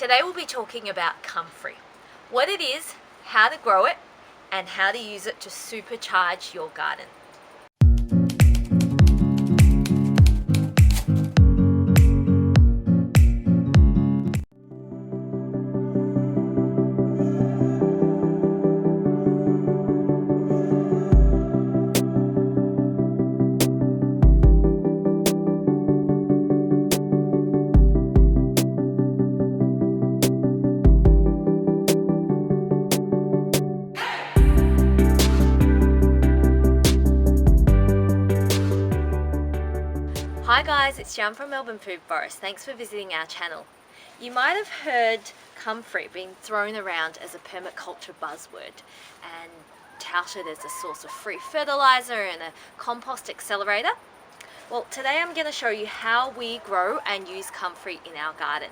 Today we'll be talking about comfrey, what it is, how to grow it, and how to use it to supercharge your garden. Hi guys, it's Jan from Melbourne Foodforest. Thanks for visiting our channel. You might have heard comfrey being thrown around as a permaculture buzzword and touted as a source of free fertiliser and a compost accelerator. Well, today I'm going to show you how we grow and use comfrey in our garden.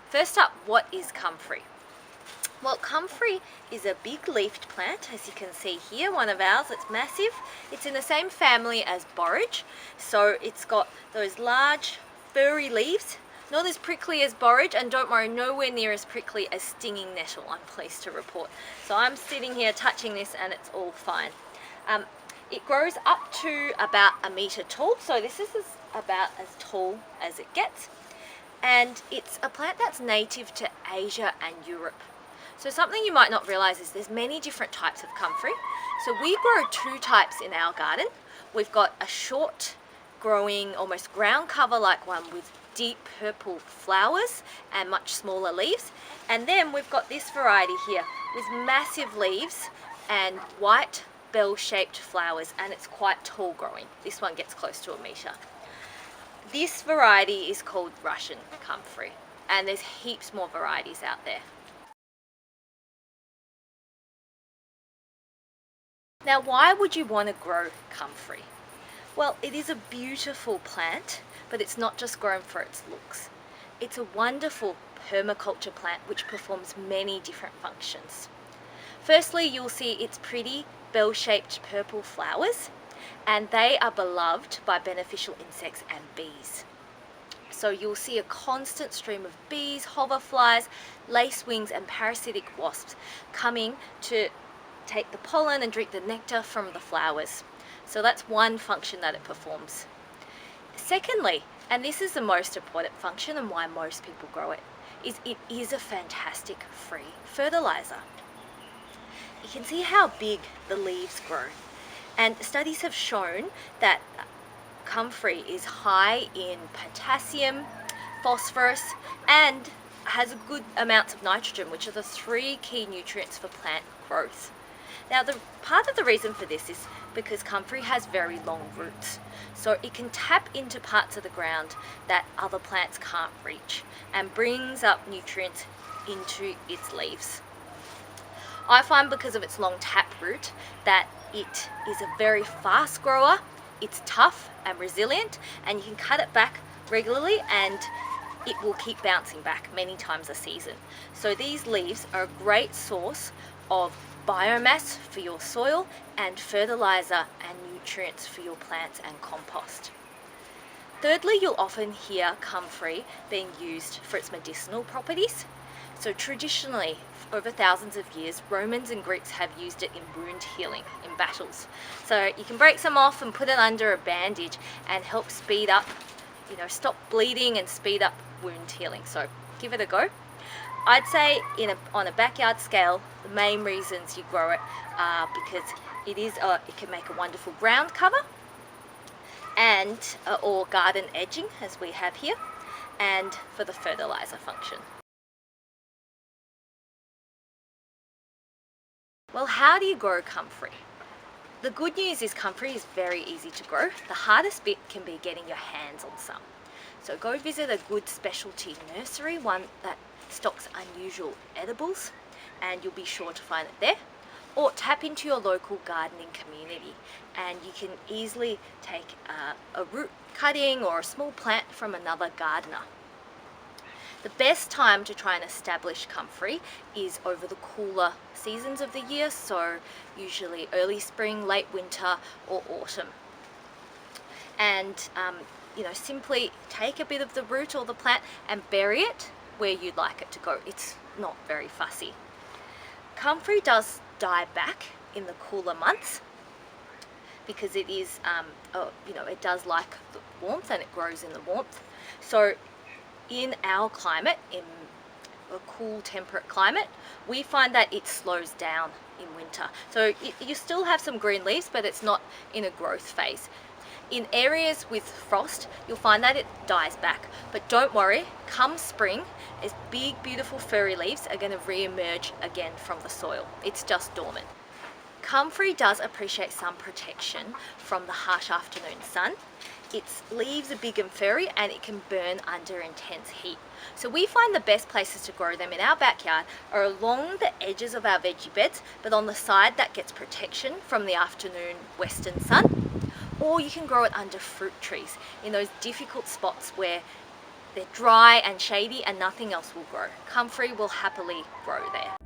First up, what is comfrey? Well, comfrey is a big leafed plant, as you can see here, one of ours. It's massive. It's in the same family as borage, so it's got those large furry leaves, not as prickly as borage, and don't worry, nowhere near as prickly as stinging nettle, I'm pleased to report. So I'm sitting here touching this and it's all fine. It grows up to about 1 metre tall, so this is about as tall as it gets, and it's a plant that's native to Asia and Europe. So something you might not realise is there's many different types of comfrey. So we grow 2 types in our garden. We've got a short growing, almost ground cover like one with deep purple flowers and much smaller leaves. And then we've got this variety here with massive leaves and white bell-shaped flowers, and it's quite tall growing. This one gets close to 1 metre. This variety is called Russian comfrey, and there's heaps more varieties out there. Now, why would you want to grow comfrey? Well, it is a beautiful plant, but it's not just grown for its looks. It's a wonderful permaculture plant which performs many different functions. Firstly, you'll see its pretty bell-shaped purple flowers, and they are beloved by beneficial insects and bees. So you'll see a constant stream of bees, hoverflies, lacewings and parasitic wasps coming to take the pollen and drink the nectar from the flowers. So that's one function that it performs. Secondly, and this is the most important function and why most people grow it, is it is a fantastic free fertilizer. You can see how big the leaves grow, and studies have shown that comfrey is high in potassium, phosphorus, and has good amounts of nitrogen, which are the 3 key nutrients for plant growth. Now, part of the reason for this is because comfrey has very long roots, so it can tap into parts of the ground that other plants can't reach and brings up nutrients into its leaves. I find because of its long tap root that it is a very fast grower, it's tough and resilient, and you can cut it back regularly and it will keep bouncing back many times a season. So these leaves are a great source of biomass for your soil and fertilizer and nutrients for your plants and compost. Thirdly, you'll often hear comfrey being used for its medicinal properties. So traditionally, over thousands of years, Romans and Greeks have used it in wound healing in battles. So you can break some off and put it under a bandage and help speed up, stop bleeding and speed up wound healing. So give it a go. I'd say on a backyard scale, the main reasons you grow it are because it can make a wonderful ground cover and or garden edging, as we have here, and for the fertilizer function. Well, how do you grow comfrey? The good news is comfrey is very easy to grow. The hardest bit can be getting your hands on some. So go visit a good specialty nursery, one that stocks unusual edibles, and you'll be sure to find it there. Or tap into your local gardening community, and you can easily take a root cutting or a small plant from another gardener. The best time to try and establish comfrey is over the cooler seasons of the year, so usually early spring, late winter or autumn. And simply take a bit of the root or the plant and bury it where you'd like it to go. It's not very fussy. Comfrey does die back in the cooler months because it is, it does like the warmth and it grows in the warmth. So in our climate, in a cool temperate climate, we find that it slows down in winter. So you still have some green leaves, but it's not in a growth phase. In areas with frost, you'll find that it dies back, but don't worry, come spring, its big beautiful furry leaves are going to re-emerge again from the soil. It's just dormant. Comfrey does appreciate sun protection from the harsh afternoon sun. Its leaves are big and furry and it can burn under intense heat. So we find the best places to grow them in our backyard are along the edges of our veggie beds, but on the side that gets protection from the afternoon western sun. Or you can grow it under fruit trees in those difficult spots where they're dry and shady and nothing else will grow. Comfrey will happily grow there.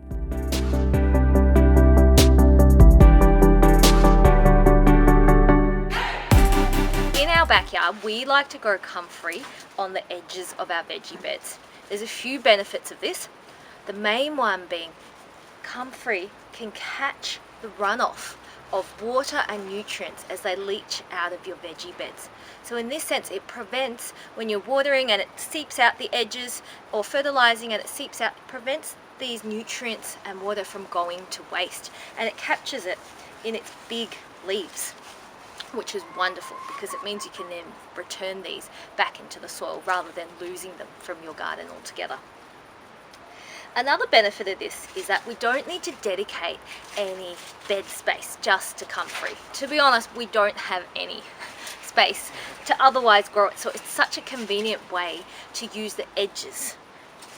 In our backyard, we like to grow comfrey on the edges of our veggie beds. There's a few benefits of this. The main one being comfrey can catch the runoff of water and nutrients as they leach out of your veggie beds. So in this sense, it prevents when you're watering and it seeps out the edges, or fertilizing and it seeps out, it prevents these nutrients and water from going to waste, and it captures it in its big leaves, which is wonderful because it means you can then return these back into the soil rather than losing them from your garden altogether. Another benefit of this is that we don't need to dedicate any bed space just to comfrey. To be honest, we don't have any space to otherwise grow it, so it's such a convenient way to use the edges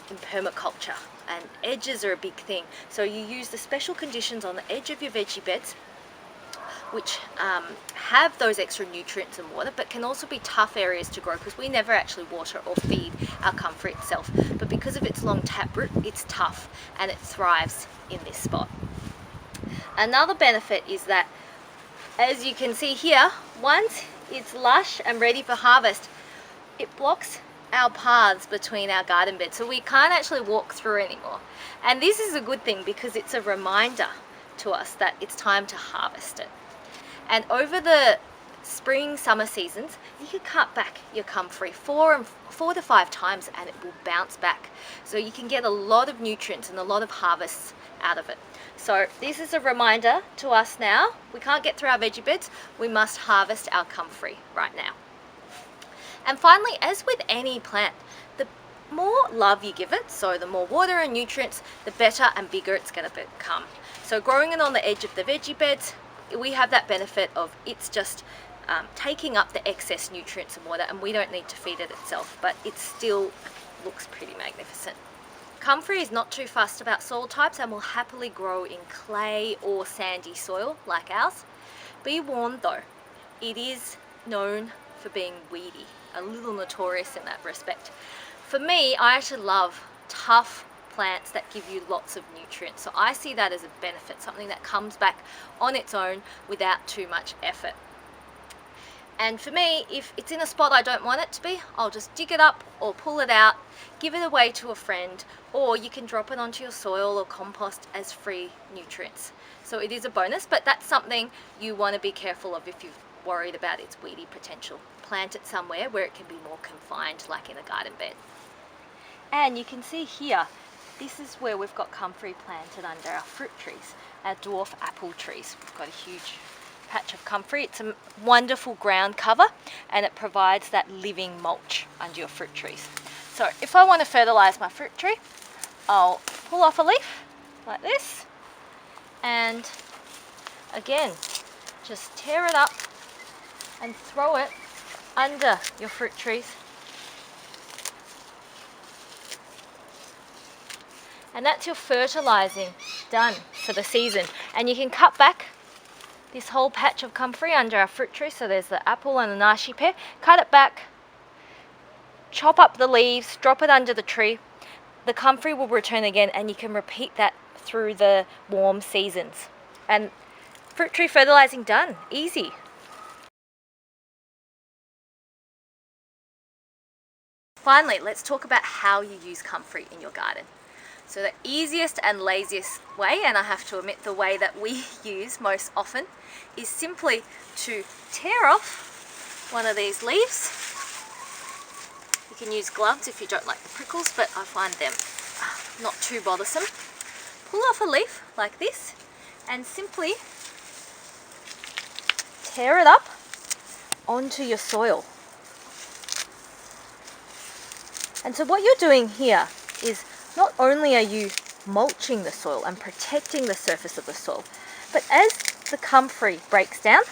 in permaculture, and edges are a big thing. So you use the special conditions on the edge of your veggie beds, which have those extra nutrients and water, but can also be tough areas to grow because we never actually water or feed our comfrey itself. But because of its long taproot, it's tough and it thrives in this spot. Another benefit is that, as you can see here, once it's lush and ready for harvest, it blocks our paths between our garden beds, so we can't actually walk through anymore. And this is a good thing because it's a reminder to us that it's time to harvest it. And over the spring, summer seasons, you can cut back your comfrey 4 to 5 times and it will bounce back. So you can get a lot of nutrients and a lot of harvests out of it. So this is a reminder to us now. We can't get through our veggie beds. We must harvest our comfrey right now. And finally, as with any plant, the more love you give it, so the more water and nutrients, the better and bigger it's going to become. So growing it on the edge of the veggie beds, we have that benefit of it's just taking up the excess nutrients and water, and we don't need to feed it itself, but it still looks pretty magnificent. Comfrey is not too fussed about soil types and will happily grow in clay or sandy soil like ours. Be warned though, it is known for being weedy, a little notorious in that respect. For me, I actually love tough plants that give you lots of nutrients. So I see that as a benefit, something that comes back on its own without too much effort. And for me, if it's in a spot I don't want it to be, I'll just dig it up or pull it out, give it away to a friend, or you can drop it onto your soil or compost as free nutrients. So it is a bonus, but that's something you want to be careful of if you're worried about its weedy potential. Plant it somewhere where it can be more confined, like in a garden bed. And you can see here, this is where we've got comfrey planted under our fruit trees, our dwarf apple trees. We've got a huge patch of comfrey. It's a wonderful ground cover and it provides that living mulch under your fruit trees. So if I want to fertilize my fruit tree, I'll pull off a leaf like this, and again, just tear it up and throw it under your fruit trees. And that's your fertilizing done for the season. And you can cut back this whole patch of comfrey under our fruit tree. So there's the apple and the nashi pear. Cut it back, chop up the leaves, drop it under the tree. The comfrey will return again, and you can repeat that through the warm seasons. And fruit tree fertilizing done, easy. Finally, let's talk about how you use comfrey in your garden. So the easiest and laziest way, and I have to admit the way that we use most often, is simply to tear off one of these leaves. You can use gloves if you don't like the prickles, but I find them not too bothersome. Pull off a leaf like this and simply tear it up onto your soil. And so what you're doing here is not only are you mulching the soil and protecting the surface of the soil, but as the comfrey breaks down,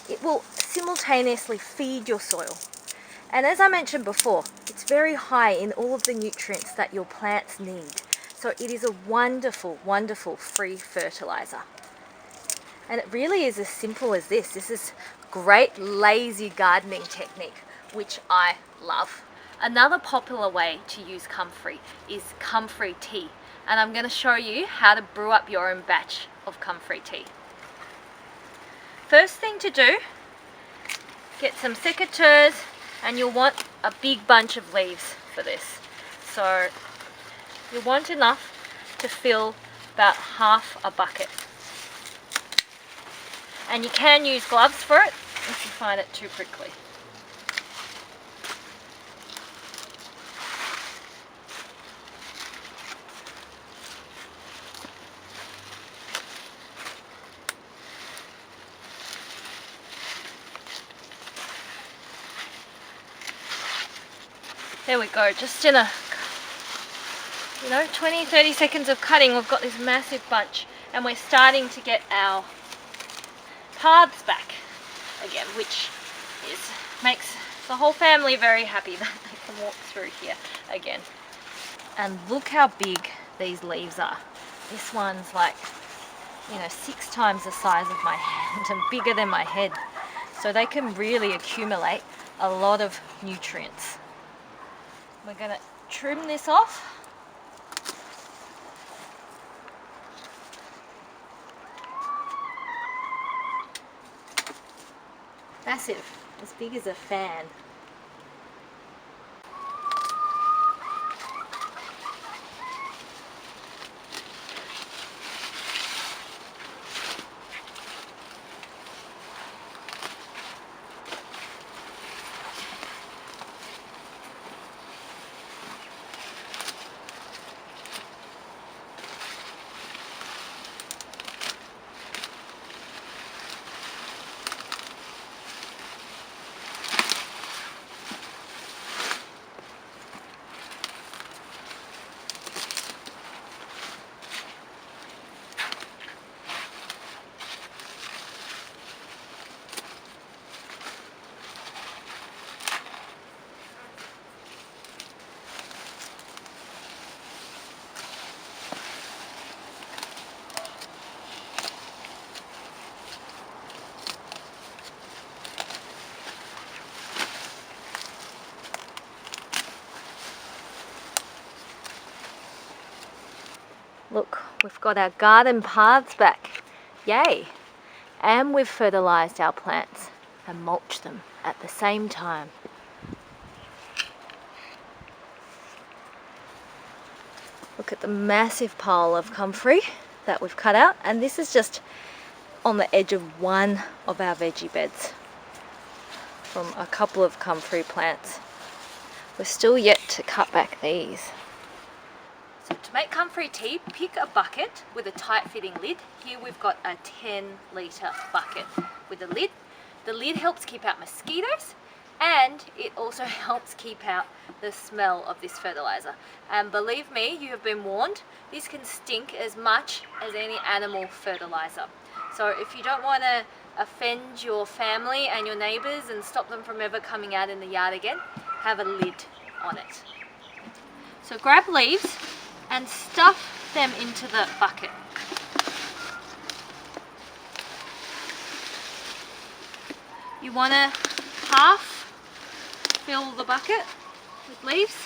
it will simultaneously feed your soil. And as I mentioned before, it's very high in all of the nutrients that your plants need. So it is a wonderful, wonderful free fertilizer. And it really is as simple as this. This is great lazy gardening technique, which I love. Another popular way to use comfrey is comfrey tea. And I'm going to show you how to brew up your own batch of comfrey tea. First thing to do, get some secateurs, and you'll want a big bunch of leaves for this. So you want enough to fill about half a bucket. And you can use gloves for it if you find it too prickly. There we go, just in a 20-30 seconds of cutting, we've got this massive bunch, and we're starting to get our paths back again, which makes the whole family very happy that they can walk through here again. And look how big these leaves are. This one's like 6 times the size of my hand and bigger than my head, so they can really accumulate a lot of nutrients. We're going to trim this off. Massive, as big as a fan. Look, we've got our garden paths back. Yay! And we've fertilised our plants and mulched them at the same time. Look at the massive pile of comfrey that we've cut out, and this is just on the edge of one of our veggie beds from a couple of comfrey plants. We're still yet to cut back these. So to make comfrey tea, pick a bucket with a tight fitting lid. Here we've got a 10-litre bucket with a lid. The lid helps keep out mosquitoes, and it also helps keep out the smell of this fertilizer. And believe me, you have been warned, this can stink as much as any animal fertilizer. So if you don't want to offend your family and your neighbours and stop them from ever coming out in the yard again, have a lid on it. So grab leaves and stuff them into the bucket. You want to half fill the bucket with leaves.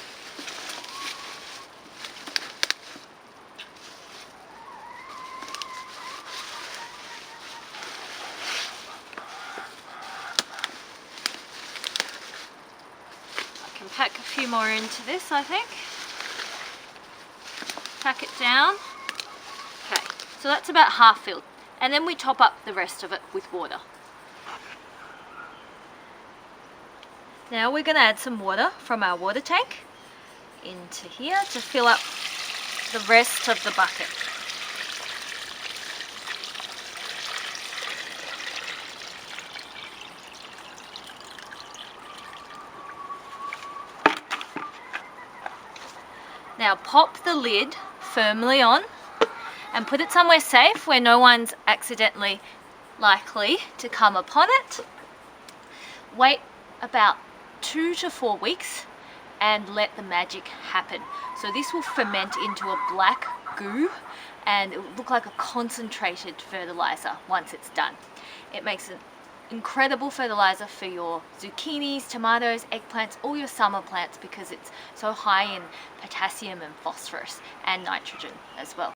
can pack a few more into this, I think. Pack it down. Okay, so that's about half filled. And then we top up the rest of it with water. Now we're going to add some water from our water tank into here to fill up the rest of the bucket. Now pop the lid firmly on and put it somewhere safe where no one's accidentally likely to come upon it. Wait about 2 to 4 weeks and let the magic happen. So this will ferment into a black goo and it will look like a concentrated fertilizer once it's done. It makes an incredible fertilizer for your zucchinis, tomatoes, eggplants, all your summer plants because it's so high in potassium and phosphorus and nitrogen as well.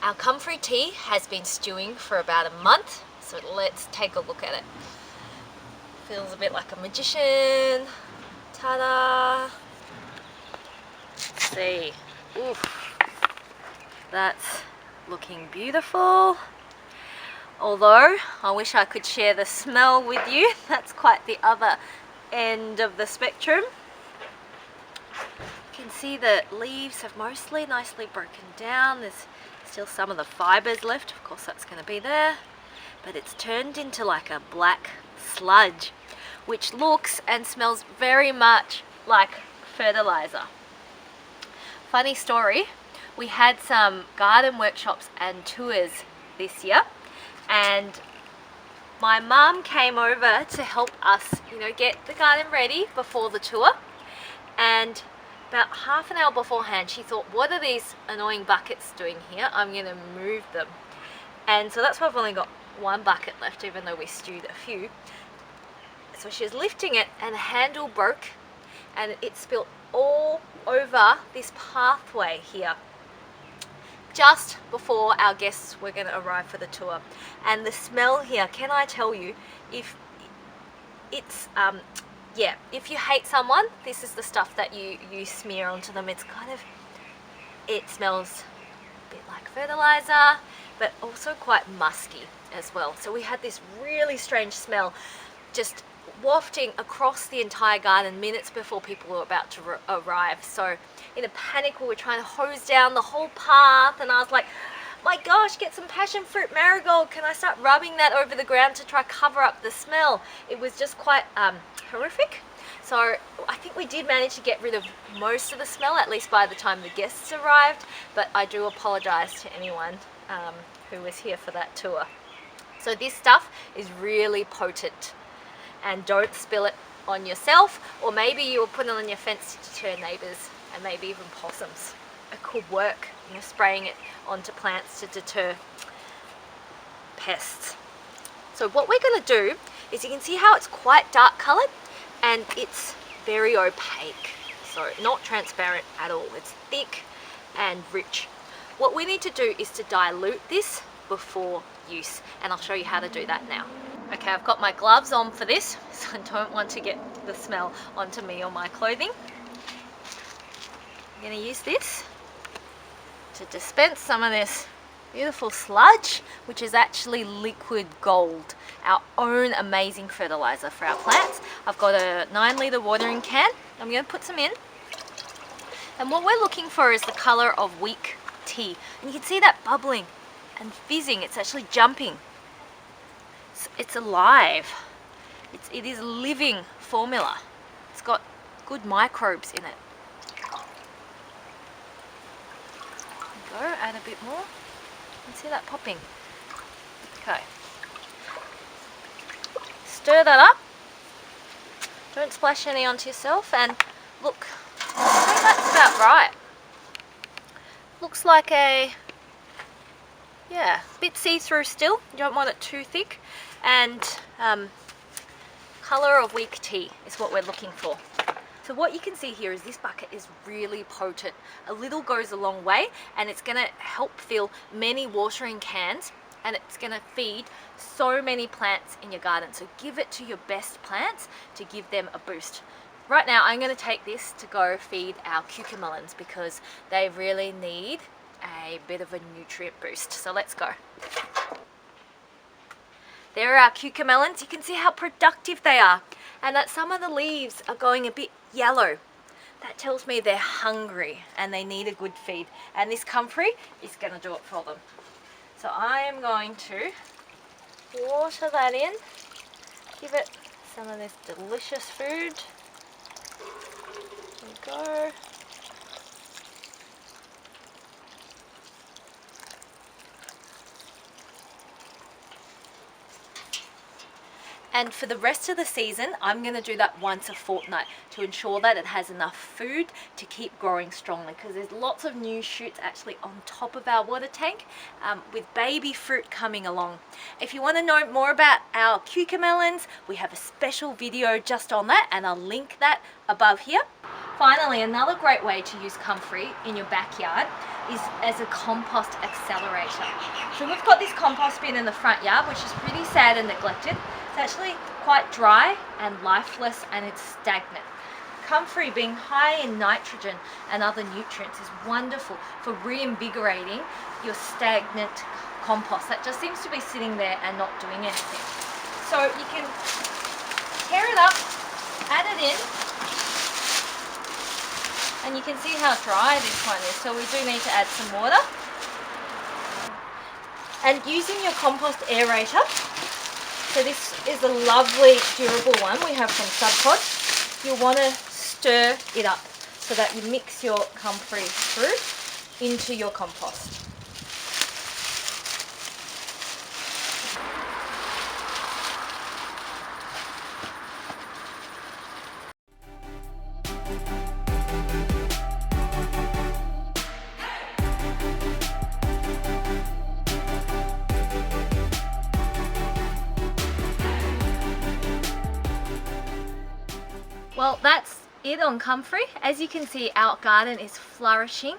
Our comfrey tea has been stewing for about a month, so let's take a look at it. Feels a bit like a magician. Ta-da! Let's see. Oof. That's looking beautiful. Although I wish I could share the smell with you. That's quite the other end of the spectrum. You can see the leaves have mostly nicely broken down. There's still some of the fibers left. Of course that's going to be there. But it's turned into like a black sludge, which looks and smells very much like fertilizer. Funny story. We had some garden workshops and tours this year, and my mum came over to help us, get the garden ready before the tour. And about half an hour beforehand, she thought, what are these annoying buckets doing here? I'm going to move them. And so that's why I've only got one bucket left, even though we stewed a few. So she was lifting it and the handle broke and it spilled all over this pathway here, just before our guests were going to arrive for the tour. And the smell here, can I tell you, if it's if you hate someone, this is the stuff that you smear onto them. It smells a bit like fertilizer, but also quite musky as well. So we had this really strange smell just wafting across the entire garden minutes before people were about to arrive. So in a panic, we were trying to hose down the whole path, and I was like, my gosh, get some passion fruit marigold. Can I start rubbing that over the ground to try cover up the smell? It was just quite horrific. So I think we did manage to get rid of most of the smell, at least by the time the guests arrived, but I do apologize to anyone who was here for that tour. So this stuff is really potent, and don't spill it on yourself, or maybe you will put it on your fence to deter neighbors and maybe even possums. It could work, spraying it onto plants to deter pests. So what we're going to do is, you can see how it's quite dark colored and it's very opaque, so not transparent at all. It's thick and rich. What we need to do is to dilute this before use, and I'll show you how to do that now. Okay, I've got my gloves on for this, so I don't want to get the smell onto me or my clothing. I'm going to use this to dispense some of this beautiful sludge, which is actually liquid gold, our own amazing fertilizer for our plants. I've got a 9-litre watering can. I'm going to put some in. And what we're looking for is the color of weak tea. And you can see that bubbling and fizzing. It's actually jumping. It's alive. It is living formula. It's got good microbes in it. There we go, add a bit more. You can see that popping. Okay. Stir that up. Don't splash any onto yourself, and look, I think that's about right. Looks like a bit see-through still. You don't want it too thick. And colour of weak tea is what we're looking for. So what you can see here is this bucket is really potent. A little goes a long way, and it's going to help fill many watering cans and it's going to feed so many plants in your garden. So give it to your best plants to give them a boost. Right now I'm going to take this to go feed our cucamelons because they really need a bit of a nutrient boost. So let's go. There are our cucamelons. You can see how productive they are, and that some of the leaves are going a bit yellow. That tells me they're hungry and they need a good feed, and this comfrey is going to do it for them. So I am going to water that in, give it some of this delicious food. There we go. And for the rest of the season, I'm going to do that once a fortnight to ensure that it has enough food to keep growing strongly, because there's lots of new shoots actually on top of our water tank with baby fruit coming along. If you want to know more about our cucamelons, we have a special video just on that, and I'll link that above here. Finally, another great way to use comfrey in your backyard is as a compost accelerator. So we've got this compost bin in the front yard, which is pretty sad and neglected. It's actually quite dry and lifeless, and it's stagnant. Comfrey, being high in nitrogen and other nutrients, is wonderful for reinvigorating your stagnant compost that just seems to be sitting there and not doing anything. So you can tear it up, add it in, and you can see how dry this one is, so we do need to add some water. And using your compost aerator, so this is a lovely durable one we have from Subpod. You'll want to stir it up so that you mix your comfrey through into your compost. Well, that's it on comfrey. As you can see, our garden is flourishing,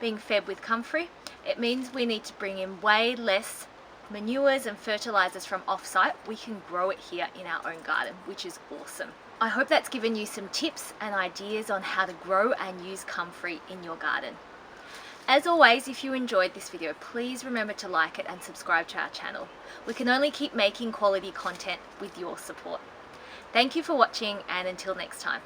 being fed with comfrey. It means we need to bring in way less manures and fertilizers from off-site. We can grow it here in our own garden, which is awesome. I hope that's given you some tips and ideas on how to grow and use comfrey in your garden. As always, if you enjoyed this video, please remember to like it and subscribe to our channel. We can only keep making quality content with your support. Thank you for watching, and until next time.